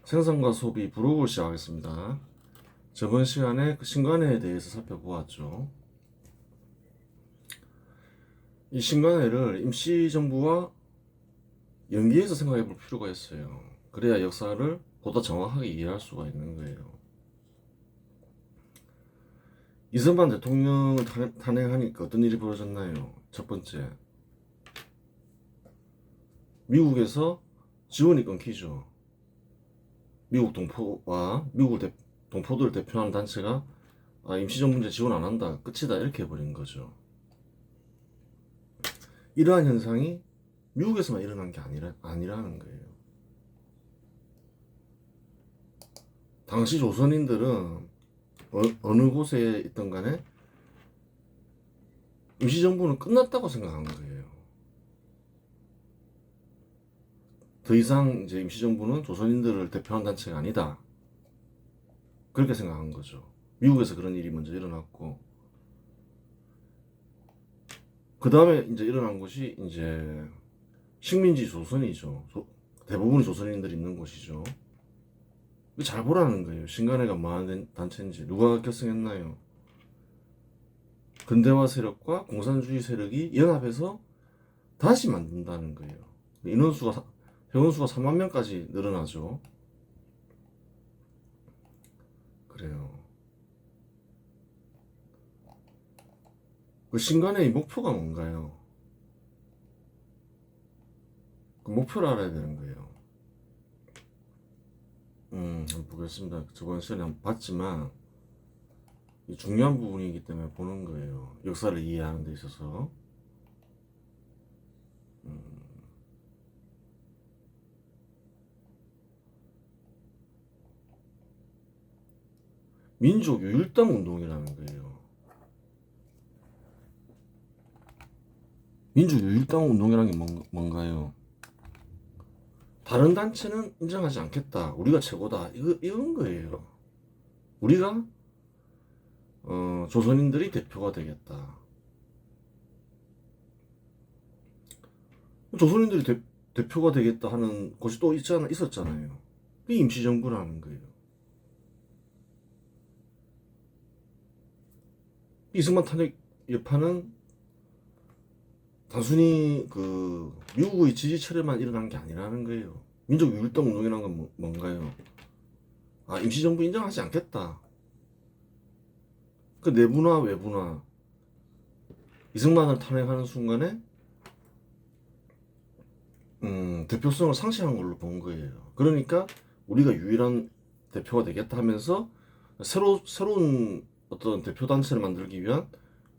생산과 소비 브로그를 시작하겠습니다. 저번 시간에 그 신관회에 대해서 살펴보았죠. 이 신관회를 임시정부와 연계해서 생각해 볼 필요가 있어요. 그래야 역사를 보다 정확하게 이해할 수가 있는 거예요. 이승만 대통령을 탄핵하니까 어떤 일이 벌어졌나요? 첫 번째, 미국에서 지원이 끊기죠. 미국 동포와 동포들을 대표하는 단체가 임시정부제 지원 안 한다, 끝이다, 이렇게 해버린 거죠. 이러한 현상이 미국에서만 일어난 게 아니라는 거예요. 당시 조선인들은 어느 곳에 있던 간에 임시정부는 끝났다고 생각한 거예요. 더 이상 이제 임시정부는 조선인들을 대표하는 단체가 아니다, 그렇게 생각한 거죠. 미국에서 그런 일이 먼저 일어났고, 그 다음에 이제 일어난 곳이 이제 식민지 조선이죠. 대부분이 조선인들이 있는 곳이죠. 잘 보라는 거예요. 신간회가 뭐하는 단체인지. 누가 결성했나요? 근대화 세력과 공산주의 세력이 연합해서 다시 만든다는 거예요. 회원수가 3만 명까지 늘어나죠. 그래요. 그 신간회의 목표가 뭔가요? 그 목표를 알아야 되는 거예요. 한번 보겠습니다. 저번 시간에 한번 봤지만 중요한 부분이기 때문에 보는 거예요. 역사를 이해하는 데 있어서. 민족 유일당 운동이라는 거예요. 민족 유일당 운동이라는 게 뭔가요? 다른 단체는 인정하지 않겠다, 우리가 최고다, 이건 거예요. 우리가 조선인들이 대표가 되겠다. 조선인들이 대표가 되겠다 하는 곳이 또 있었잖아요. 그게 임시정부라는 거예요. 이승만 탄핵 여파는 단순히 그 미국의 지지철에만 일어난 게 아니라는 거예요. 민족 유일당 운동이라는 건 뭔가요? 임시정부 인정하지 않겠다. 그 내부나 외부나 이승만을 탄핵하는 순간에 대표성을 상실한 걸로 본 거예요. 그러니까 우리가 유일한 대표가 되겠다 하면서 새로운 어떤 대표 단체를 만들기 위한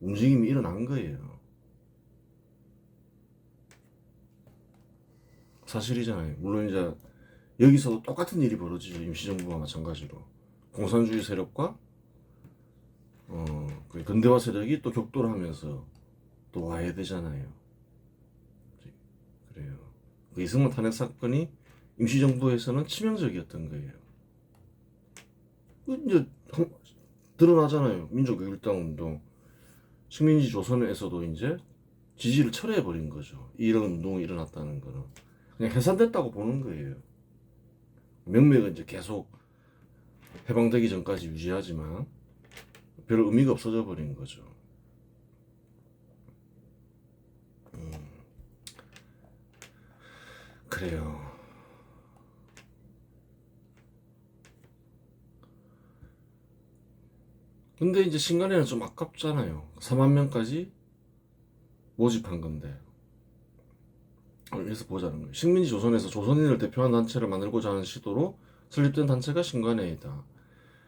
움직임이 일어난 거예요. 사실이잖아요. 물론 이제 여기서도 똑같은 일이 벌어지죠. 임시정부와 마찬가지로 공산주의 세력과 그 근대화 세력이 또 격돌을 하면서 또 와야 되잖아요. 그래요. 그 이승만 탄핵 사건이 임시정부에서는 치명적이었던 거예요. 이제 드러나잖아요. 민족유일당 운동, 식민지 조선에서도 이제 지지를 철회해버린 거죠. 이런 운동이 일어났다는 거는 그냥 해산됐다고 보는 거예요. 명맥은 이제 계속 해방되기 전까지 유지하지만 별 의미가 없어져 버린 거죠. 그래요. 근데 이제 신간에는 좀 아깝잖아요. 4만 명까지 모집한 건데. 그래서 보자는 거예요. 식민지 조선에서 조선인을 대표하는 단체를 만들고자 하는 시도로 설립된 단체가 신관회이다.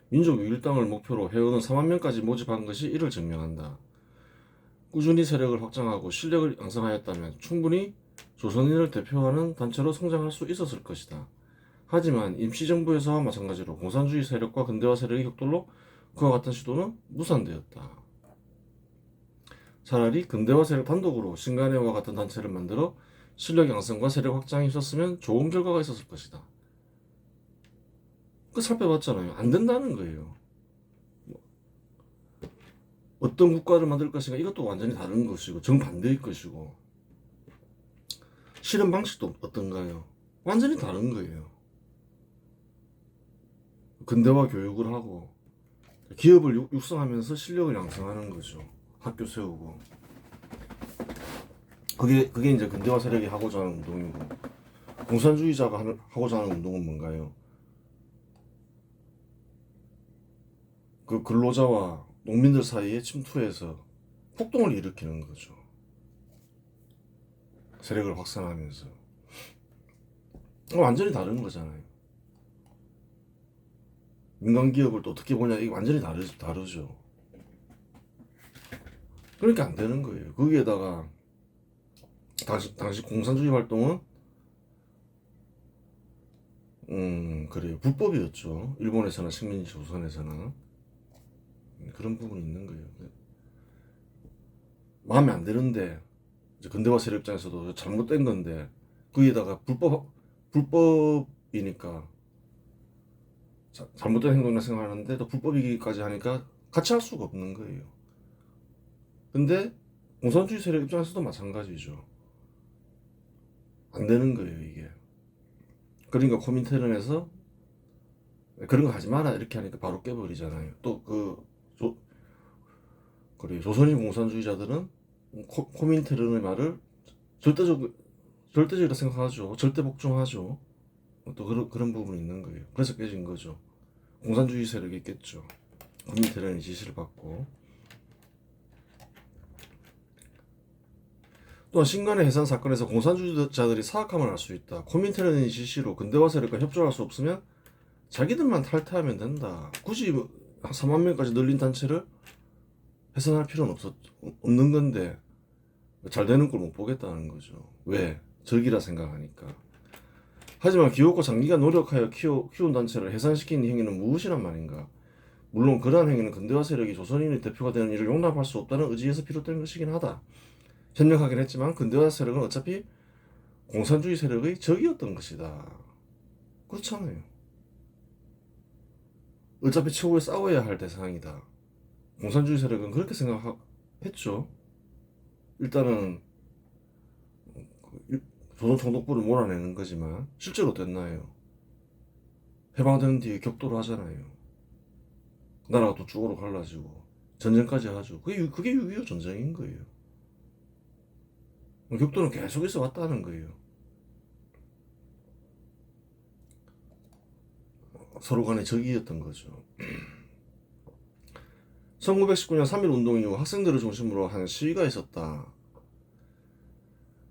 민족 유일당을 목표로 회원은 4만 명까지 모집한 것이 이를 증명한다. 꾸준히 세력을 확장하고 실력을 양성하였다면 충분히 조선인을 대표하는 단체로 성장할 수 있었을 것이다. 하지만 임시정부에서와 마찬가지로 공산주의 세력과 근대화 세력의 격돌로 그와 같은 시도는 무산되었다. 차라리 근대화 세력 단독으로 신간회와 같은 단체를 만들어 실력 양성과 세력 확장이 있었으면 좋은 결과가 있었을 것이다. 그 살펴봤잖아요. 안 된다는 거예요. 어떤 국가를 만들 것인가, 이것도 완전히 다른 것이고 정반대일 것이고, 실현 방식도 어떤가요? 완전히 다른 거예요. 근대화 교육을 하고 기업을 육성하면서 실력을 양성하는 거죠. 학교 세우고. 그게 이제 근대화 세력이 하고자 하는 운동이고, 공산주의자가 하고자 하는 운동은 뭔가요? 그 근로자와 농민들 사이에 침투해서 폭동을 일으키는 거죠. 세력을 확산하면서. 완전히 다른 거잖아요. 민간 기업을 또 어떻게 보냐, 이게 완전히 다르죠. 그러니까 안 되는 거예요. 거기에다가 당시 공산주의 활동은 그래요. 불법이었죠. 일본에서나 식민지 조선에서는 그런 부분이 있는 거예요. 마음에 안 드는데 이제 근대화 세력 입장에서도 잘못된 건데 거기에다가 불법이니까 잘못된 행동이라 생각하는데 또 불법이기까지 하니까 같이 할 수가 없는 거예요. 근데 공산주의 세력 입장에서도 마찬가지죠. 안 되는 거예요, 이게. 그러니까 코민테른에서 그런 거 하지 마라 이렇게 하니까 바로 깨버리잖아요. 또 그래 조선인 공산주의자들은 코민테른의 말을 절대적이라 생각하죠. 절대 복종하죠. 또 그런 부분이 있는 거예요. 그래서 깨진 거죠. 공산주의 세력이 깼죠. 코민테른의 지시를 받고. 또한 신간의 해산 사건에서 공산주의자들이 사악함을 알 수 있다. 코민테른의 지시로 근대화 세력과 협조할 수 없으면 자기들만 탈퇴하면 된다. 굳이 한 4만 명까지 늘린 단체를 해산할 필요는 없는 건데 잘 되는 걸 못 보겠다는 거죠. 왜? 적이라 생각하니까. 하지만 기업과 장기가 노력하여 키운 단체를 해산시키는 행위는 무엇이란 말인가? 물론 그러한 행위는 근대화 세력이 조선인의 대표가 되는 일을 용납할 수 없다는 의지에서 비롯된 것이긴 하다. 협력하긴 했지만 근대화 세력은 어차피 공산주의 세력의 적이었던 것이다. 그렇잖아요. 어차피 최후에 싸워야 할 대상이다. 공산주의 세력은 그렇게 생각했죠. 일단은 조선 총독부를 몰아내는 거지만 실제로 됐나요? 해방된 뒤에 격돌을 하잖아요. 나라가 또 죽어로 갈라지고 전쟁까지 하죠. 그게 6.25 전쟁인 거예요. 격돌은 계속해서 왔다는 거예요. 서로 간의 적이었던 거죠. 1919년 3.1 운동 이후 학생들을 중심으로 한 시위가 있었다.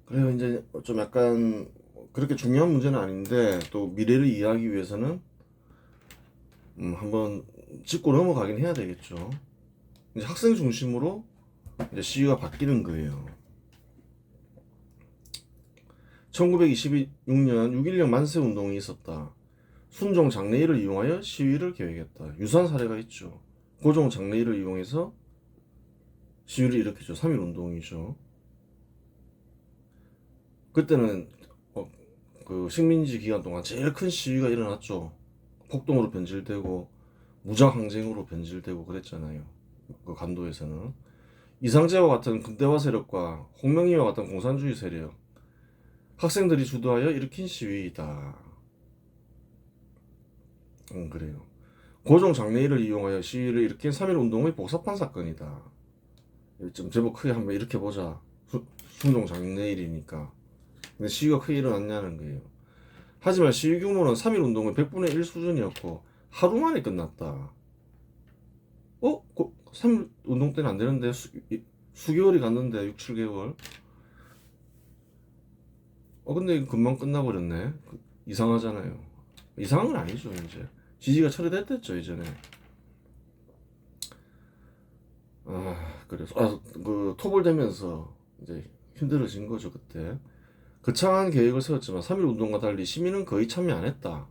그래요. 이제 좀 약간 그렇게 중요한 문제는 아닌데 또 미래를 이해하기 위해서는 한번 짚고 넘어가긴 해야 되겠죠. 이제 학생 중심으로 이제 시위가 바뀌는 거예요. 1926년 6.16 만세 운동이 있었다. 순종 장례일을 이용하여 시위를 계획했다. 유사한 사례가 있죠. 고종 장례일을 이용해서 시위를 일으켰죠. 3.1 운동이죠. 그때는 그 식민지 기간 동안 제일 큰 시위가 일어났죠. 폭동으로 변질되고 무장항쟁으로 변질되고 그랬잖아요. 그 간도에서는 이상제와 같은 근대화 세력과 홍명희와 같은 공산주의 세력, 학생들이 주도하여 일으킨 시위이다. 그래요. 고종 장례일을 이용하여 시위를 일으킨 3.1 운동의 복사판 사건이다. 좀 제법 크게 한번 이렇게 보자. 순종 장례일이니까. 근데 시위가 크게 일어났냐는 거예요. 하지만 시위 규모는 3.1 운동의 100분의 1 수준이었고 하루 만에 끝났다. 3.1 운동 때는 안 되는데 수개월이 갔는데 6, 7개월. 근데 금방 끝나버렸네. 이상하잖아요. 이상한 건 아니죠, 이제. 지지가 처리됐댔죠, 이전에. 그래서, 토벌되면서 이제 힘들어진 거죠, 그때. 거창한 계획을 세웠지만 3.1 운동과 달리 시민은 거의 참여 안 했다.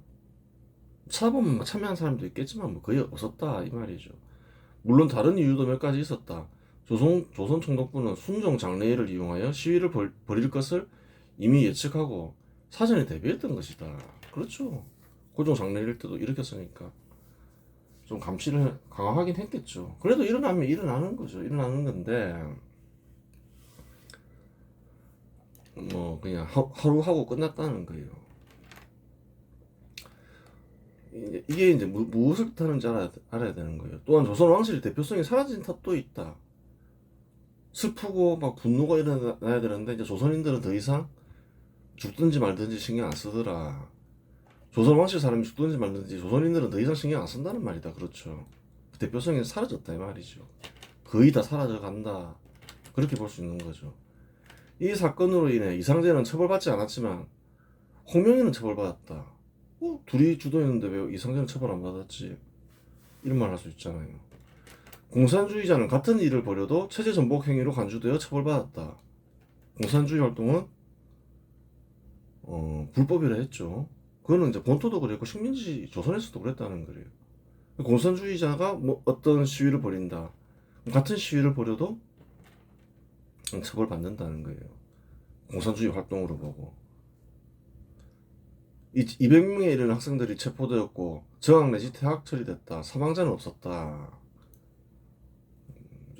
찾아보면 참여한 사람도 있겠지만 뭐 거의 없었다, 이 말이죠. 물론 다른 이유도 몇 가지 있었다. 조선 총독부는 순종 장례일을 이용하여 시위를 벌일 것을 이미 예측하고 사전에 대비했던 것이다. 그렇죠. 고종 장례일 때도 일으켰으니까 좀 감시를 강화하긴 했겠죠. 그래도 일어나면 일어나는 거죠. 일어나는 건데 뭐 그냥 하루 하고 끝났다는 거예요. 이게 이제 무엇을 뜻하는지 알아야 되는 거예요. 또한 조선 왕실의 대표성이 사라진 탓도 있다. 슬프고 막 분노가 일어나야 되는데 이제 조선인들은 더 이상 죽든지 말든지 신경 안 쓰더라. 조선 왕실 사람이 죽든지 말든지 조선인들은 더 이상 신경 안 쓴다는 말이다. 그렇죠. 대표성이 사라졌다 이 말이죠. 거의 다 사라져 간다. 그렇게 볼 수 있는 거죠. 이 사건으로 인해 이상재는 처벌받지 않았지만 홍명희는 처벌받았다. 둘이 주도했는데 왜 이상재는 처벌 안 받았지? 이런 말 할 수 있잖아요. 공산주의자는 같은 일을 벌여도 체제 전복 행위로 간주되어 처벌받았다. 공산주의 활동은 불법이라 했죠. 그거는 이제 본토도 그랬고 식민지 조선에서도 그랬다는 거예요. 공산주의자가 뭐 어떤 시위를 벌인다. 같은 시위를 벌여도 처벌받는다는 거예요. 공산주의 활동으로 보고. 200명에 이르는 학생들이 체포되었고 저항 내지 퇴학 처리됐다. 사망자는 없었다.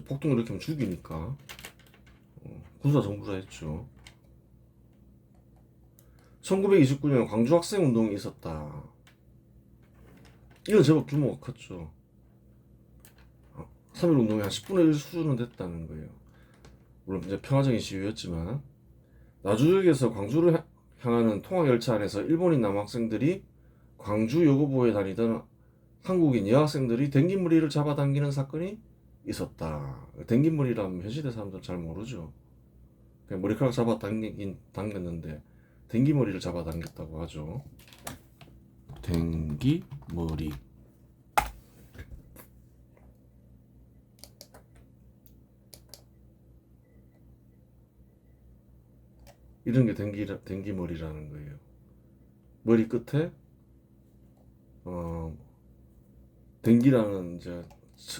폭동을 일으키면 죽이니까 군사 정부라 했죠. 1929년 광주 학생 운동이 있었다. 이건 제법 규모가 컸죠. 3.1 운동이 한 10분의 1 수준은 됐다는 거예요. 물론 이제 평화적인 시위였지만 나주역에서 광주를 향하는 통학열차 안에서 일본인 남학생들이 광주 여고부에 다니던 한국인 여학생들이 댕기무리를 잡아당기는 사건이 있었다. 댕기무리라면 현시대 사람들 잘 모르죠. 그냥 머리카락 당겼는데 댕기머리를 잡아당겼다고 하죠. 댕기머리. 이런 게 댕기머리라는 거예요. 머리 끝에 댕기라는 이제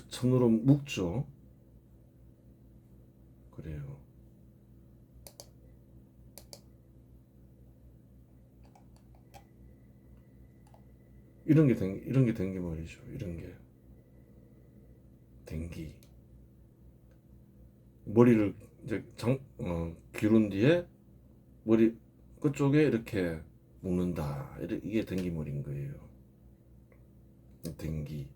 천으로 묶죠. 그래요. 이런 게 댕기머리죠. 이런 게 댕기. 머리를 이제 기른 뒤에 머리 끝쪽에 이렇게 묶는다. 이게 댕기머리인 거예요. 댕기.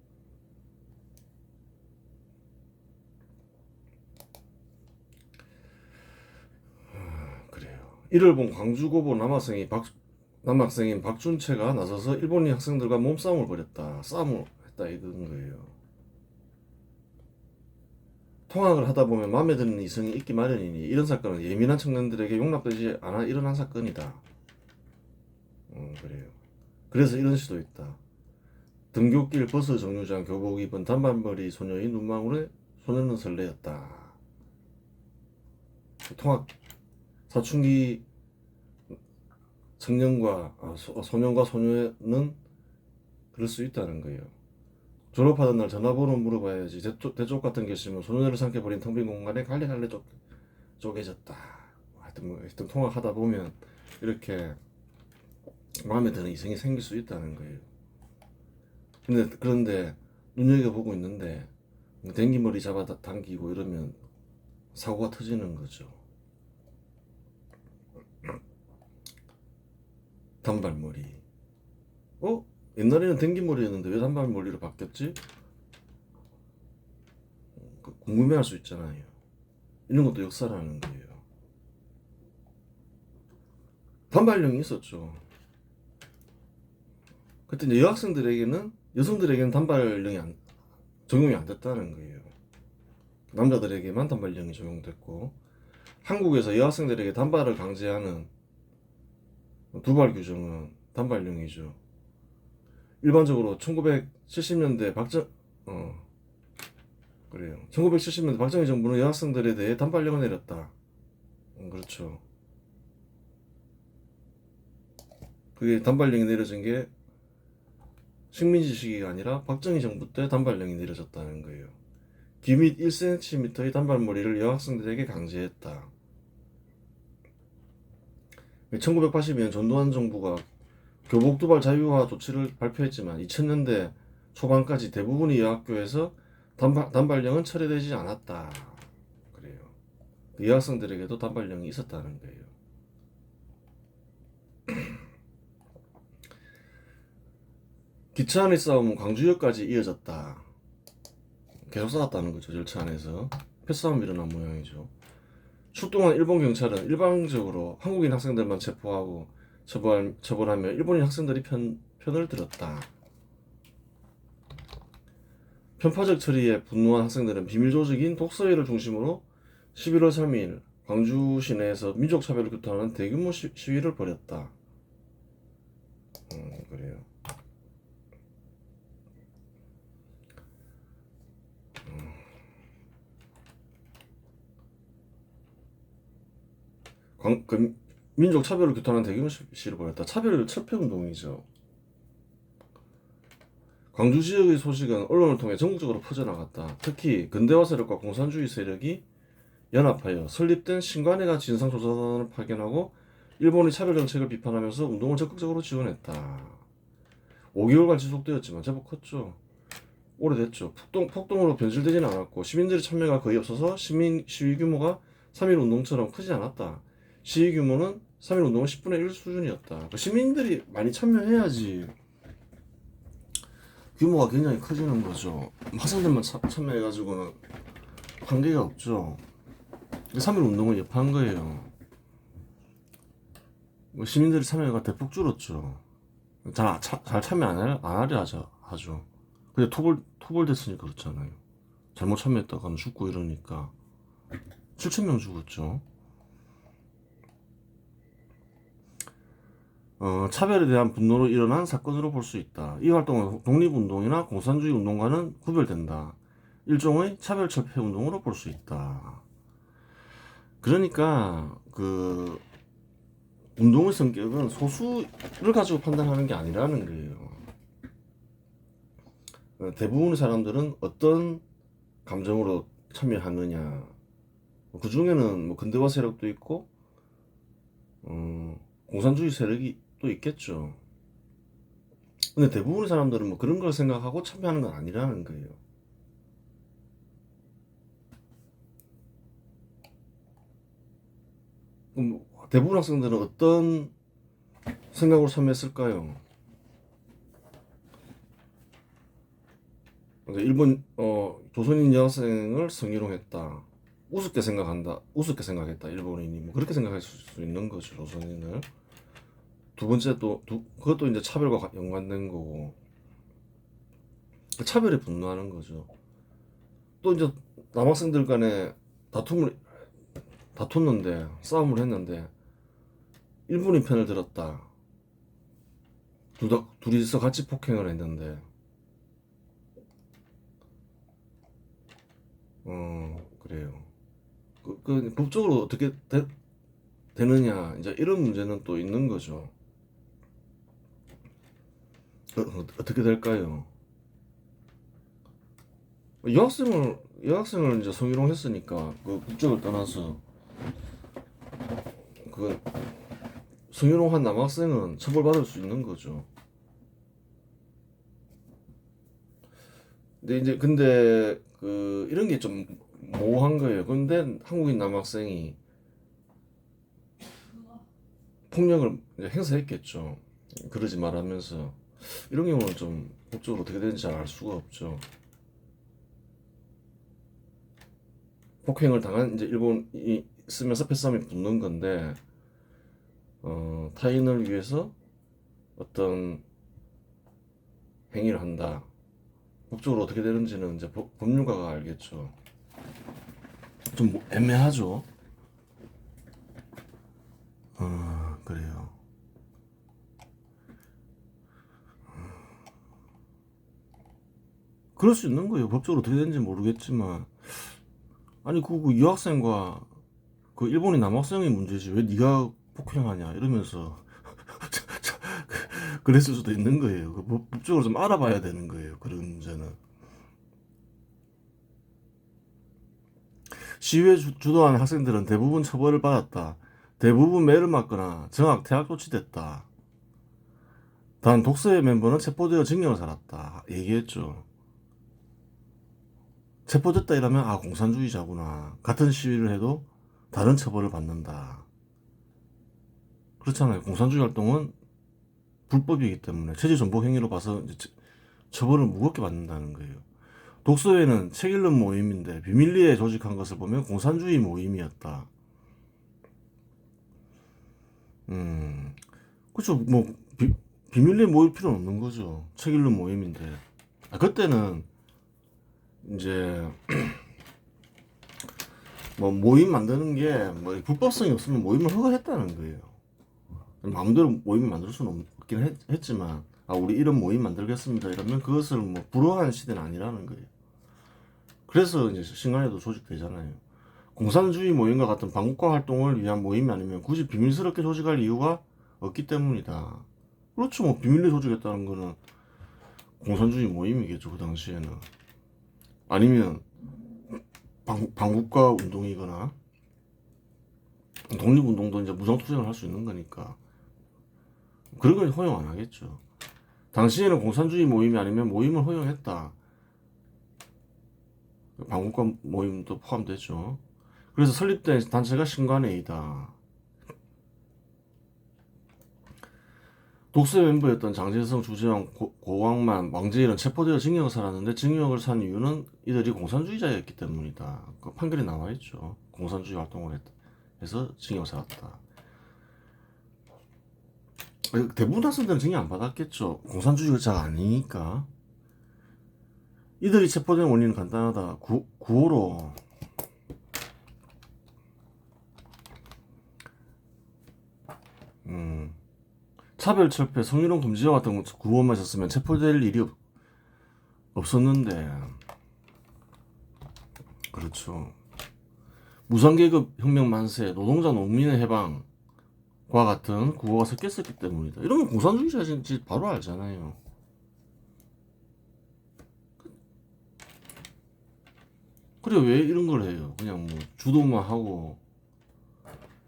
그래요. 이를 본 광주고보 남학생인 박준채가 나서서 일본인 학생들과 몸싸움을 벌였다. 싸움을 했다 이건 거예요. 통학을 하다 보면 마음에 드는 이성이 있기 마련이니 이런 사건은 예민한 청년들에게 용납되지 않아 일어난 사건이다. 그래요. 그래서 이런 시도 있다. 등굣길 버스 정류장 교복 입은 단발머리 소녀의 눈망울에 소녀는 설레었다. 통학 사춘기 청년과 소년과 소녀는 그럴 수 있다는 거예요. 졸업하던 날 전화번호 물어봐야지. 대쪽 같은 게 있으면 소녀를 삼켜버린 텅 빈 공간에 갈래갈래 쪼개졌다. 하여튼 통화하다 보면 이렇게 마음에 드는 이성이 생길 수 있다는 거예요. 그런데 눈여겨보고 있는데 댕기머리 잡아 당기고 이러면 사고가 터지는 거죠. 단발머리. 옛날에는 댕기머리였는데 왜 단발머리로 바뀌었지? 궁금해할 수 있잖아요. 이런 것도 역사라는 거예요. 단발령이 있었죠. 그때 이제 여성들에게는 단발령이 적용이 안 됐다는 거예요. 남자들에게만 단발령이 적용됐고, 한국에서 여학생들에게 단발을 강제하는 두발 규정은 단발령이죠. 일반적으로 1970년대 그래요. 1970년대 박정희 정부는 여학생들에 대해 단발령을 내렸다. 그렇죠. 그게 단발령이 내려진 게 식민지 시기가 아니라 박정희 정부 때 단발령이 내려졌다는 거예요. 귀밑 1cm의 단발머리를 여학생들에게 강제했다. 1982년 전두환 정부가 교복 두발 자유화 조치를 발표했지만 2000년대 초반까지 대부분의 여학교에서 단발령은 철회되지 않았다. 그래요. 여학생들에게도 단발령이 있었다는 거예요. 기차 안의 싸움은 광주역까지 이어졌다. 계속 싸웠다는 거죠. 열차 안에서 패싸움이 일어난 모양이죠. 출동한 일본 경찰은 일방적으로 한국인 학생들만 체포하고 처벌하며 일본인 학생들이 편을 들었다. 편파적 처리에 분노한 학생들은 비밀 조직인 독서회를 중심으로 11월 3일 광주 시내에서 민족차별을 규탄하는 대규모 시위를 벌였다. 그래요. 민족 차별을 규탄하는 대규모 시위를 벌였다. 차별 철폐운동이죠. 광주 지역의 소식은 언론을 통해 전국적으로 퍼져나갔다. 특히 근대화 세력과 공산주의 세력이 연합하여 설립된 신관회가 진상조사단을 파견하고 일본의 차별 정책을 비판하면서 운동을 적극적으로 지원했다. 5개월간 지속되었지만 제법 컸죠. 오래됐죠. 폭동으로 변질되지는 않았고 시민들의 참여가 거의 없어서 시위 규모가 3.1 운동처럼 크지 않았다. 시위 규모는 3.1 운동의 10분의 1 수준이었다. 시민들이 많이 참여해야지 규모가 굉장히 커지는 거죠. 학생들만 참여해가지고는 관계가 없죠. 3.1 운동을 여파한 거예요. 시민들의 참여가 대폭 줄었죠. 잘 참여 안 하려 하죠. 근데 토벌 됐으니까 그렇잖아요. 잘못 참여했다가는 죽고 이러니까 7,000명 죽었죠. 차별에 대한 분노로 일어난 사건으로 볼 수 있다. 이 활동은 독립운동이나 공산주의 운동과는 구별된다. 일종의 차별철폐 운동으로 볼 수 있다. 그러니까 그 운동의 성격은 소수를 가지고 판단하는 게 아니라는 거예요. 대부분의 사람들은 어떤 감정으로 참여하느냐. 그 중에는 뭐 근대화 세력도 있고, 공산주의 세력이 또 있겠죠. 근데 대부분의 사람들은 뭐 그런 걸 생각하고 참여하는 건 아니라는 거예요. 그럼 대부분 학생들은 어떤 생각으로 참여했을까요? 그러니까 일본 조선인 여학생을 성희롱했다. 우습게 생각했다. 일본인이 뭐 그렇게 생각할 수 있는 거죠. 조선인을. 두 번째 그것도 이제 차별과 연관된 거고 그 차별에 분노하는 거죠. 또 이제 남학생들 간에 다퉜는데 싸움을 했는데 일본인 편을 들었다. 둘이서 같이 폭행을 했는데 그래요. 법적으로 어떻게 되느냐 이제 이런 문제는 또 있는 거죠. 어떻게 될까요? 여학생을 이제 성희롱 했으니까 그 국적을 떠나서 그 성희롱한 남학생은 처벌받을 수 있는 거죠. 근데 그 이런 게 좀 모호한 거예요. 근데 한국인 남학생이 폭력을 이제 행사했겠죠. 그러지 말하면서 이런 경우는 좀 법적으로 어떻게 되는지 잘 알 수가 없죠. 폭행을 당한 이제 일본이 쓰면서 패싸움이 붙는 건데 타인을 위해서 어떤 행위를 한다. 법적으로 어떻게 되는지는 이제 법률가가 알겠죠. 좀 애매하죠. 그래요. 그럴 수 있는 거예요. 법적으로 어떻게 되는지 모르겠지만 아니 그 여학생과 그 일본인 남학생의 문제지 왜 네가 폭행하냐 이러면서 그랬을 수도 있는 거예요. 법적으로 좀 알아봐야 되는 거예요. 그런 문제는. 시위에 주도한 학생들은 대부분 처벌을 받았다. 대부분 매를 맞거나 정학 퇴학 조치됐다. 단 독서회 멤버는 체포되어 징역을 살았다. 얘기했죠. 체포됐다 이러면 공산주의자구나. 같은 시위를 해도 다른 처벌을 받는다. 그렇잖아요. 공산주의 활동은 불법이기 때문에 체제 전복 행위로 봐서 처벌을 무겁게 받는다는 거예요. 독서회는 책 읽는 모임인데 비밀리에 조직한 것을 보면 공산주의 모임이었다. 그렇죠. 뭐 비밀리에 모일 필요는 없는 거죠. 책 읽는 모임인데. 그때는 이제 뭐 모임 만드는 게 뭐 불법성이 없으면 모임을 허가했다는 거예요. 마음대로 모임을 만들 수는 없긴 했지만 우리 이런 모임 만들겠습니다 이러면 그것을 뭐 불허하는 시대는 아니라는 거예요. 그래서 이제 신간에도 조직되잖아요. 공산주의 모임과 같은 반국가 활동을 위한 모임이 아니면 굳이 비밀스럽게 조직할 이유가 없기 때문이다. 그렇죠. 뭐 비밀리에 조직했다는 거는 공산주의 모임이겠죠. 그 당시에는. 아니면 반국가 운동이거나 독립운동도 이제 무장투쟁을 할 수 있는 거니까 그런 걸 허용 안 하겠죠. 당시에는 공산주의 모임이 아니면 모임을 허용했다. 반국가 모임도 포함되죠. 그래서 설립된 단체가 신관회의다. 독서 멤버였던 장재성, 주재왕, 고왕만, 왕재일은 체포되어 징역을 살았는데 징역을 산 이유는 이들이 공산주의자였기 때문이다. 그 판결이 나와있죠. 공산주의 활동을 해서 징역을 살았다. 대부분 학생들은 징역 안 받았겠죠. 공산주의자가 아니니까. 이들이 체포된 원인은 간단하다. 구호로 차별, 철폐, 성희롱 금지와 같은 구호만 썼으면 체포될 일이 없었는데 그렇죠. 무상계급 혁명 만세, 노동자 농민의 해방과 같은 구호가 섞였었기 때문이다. 이러면 공산주의자인지 바로 알잖아요. 그래 왜 이런 걸 해요? 그냥 뭐 주도만 하고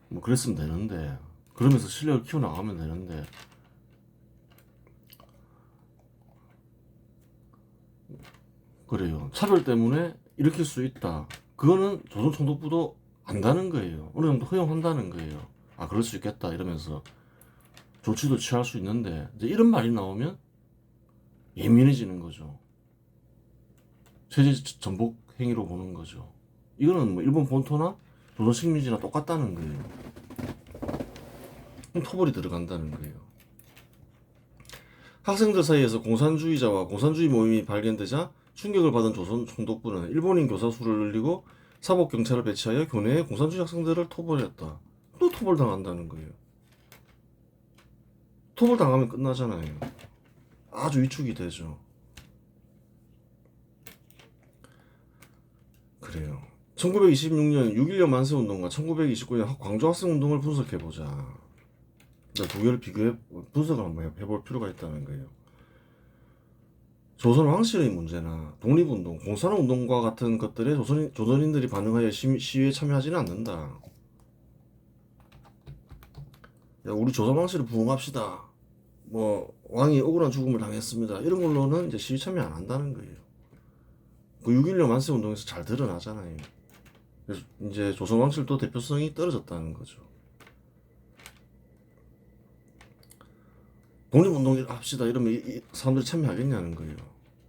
뭐 그랬으면 되는데 그러면서 실력을 키워나가면 되는데 그래요. 차별 때문에 일으킬 수 있다. 그거는 조선총독부도 안다는 거예요. 어느 정도 허용한다는 거예요. 그럴 수 있겠다 이러면서 조치도 취할 수 있는데 이제 이런 말이 나오면 예민해지는 거죠. 체제 전복 행위로 보는 거죠. 이거는 뭐 일본 본토나 조선 식민지나 똑같다는 거예요. 그럼 토벌이 들어간다는 거예요. 학생들 사이에서 공산주의자와 공산주의 모임이 발견되자 충격을 받은 조선 총독부는 일본인 교사 수를 늘리고 사법경찰을 배치하여 교내에 공산주의 학생들을 토벌했다. 또 토벌당한다는 거예요. 토벌당하면 끝나잖아요. 아주 위축이 되죠. 그래요. 1926년 6.16 만세운동과 1929년 광주 학생운동을 분석해보자. 두 개를 분석을 한번 해볼 필요가 있다는 거예요. 조선 왕실의 문제나 독립운동, 공산운동과 같은 것들에 조선인들이 반응하여 시위에 참여하지는 않는다. 우리 조선 왕실을 부흥합시다. 뭐 왕이 억울한 죽음을 당했습니다. 이런 걸로는 이제 시위 참여 안 한다는 거예요. 그 6.16 만세운동에서 잘 드러나잖아요. 그래서 이제 조선 왕실도 대표성이 떨어졌다는 거죠. 독립운동 합시다 이러면 사람들이 참여하겠냐는 거예요.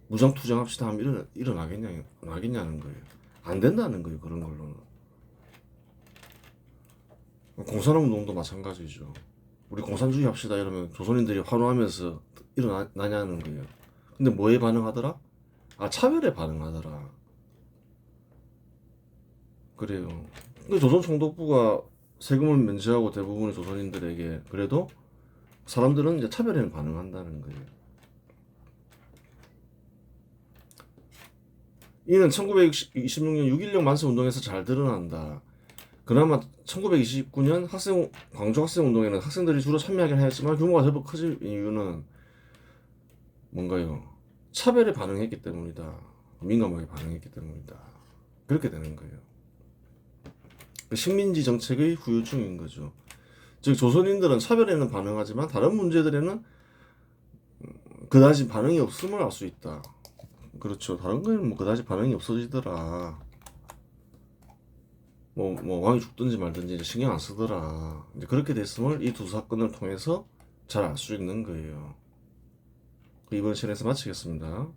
무장투쟁 합시다 하면 일어나겠냐는 거예요. 안 된다는 거예요. 그런 걸로는. 공산운동도 마찬가지죠. 우리 공산주의 합시다 이러면 조선인들이 환호하면서 일어나냐는 거예요. 근데 뭐에 반응하더라? 차별에 반응하더라. 그래요. 근데 조선 총독부가 세금을 면제하고 대부분의 조선인들에게 그래도 사람들은 이제 차별에는 반응한다는 거예요. 이는 1926년 6.16 만세운동에서 잘 드러난다. 그나마 1929년 광주 학생운동에는 학생들이 주로 참여하긴 하였지만 규모가 제법 커진 이유는 뭔가요? 차별에 반응했기 때문이다. 민감하게 반응했기 때문이다. 그렇게 되는 거예요. 식민지 정책의 후유증인 거죠. 즉 조선인들은 차별에는 반응하지만 다른 문제들에는 그다지 반응이 없음을 알 수 있다. 그렇죠. 다른 거에는 뭐 그다지 반응이 없어지더라. 뭐 왕이 죽든지 말든지 이제 신경 안 쓰더라. 이제 그렇게 됐음을 이 두 사건을 통해서 잘 알 수 있는 거예요. 이번 시간에서 마치겠습니다.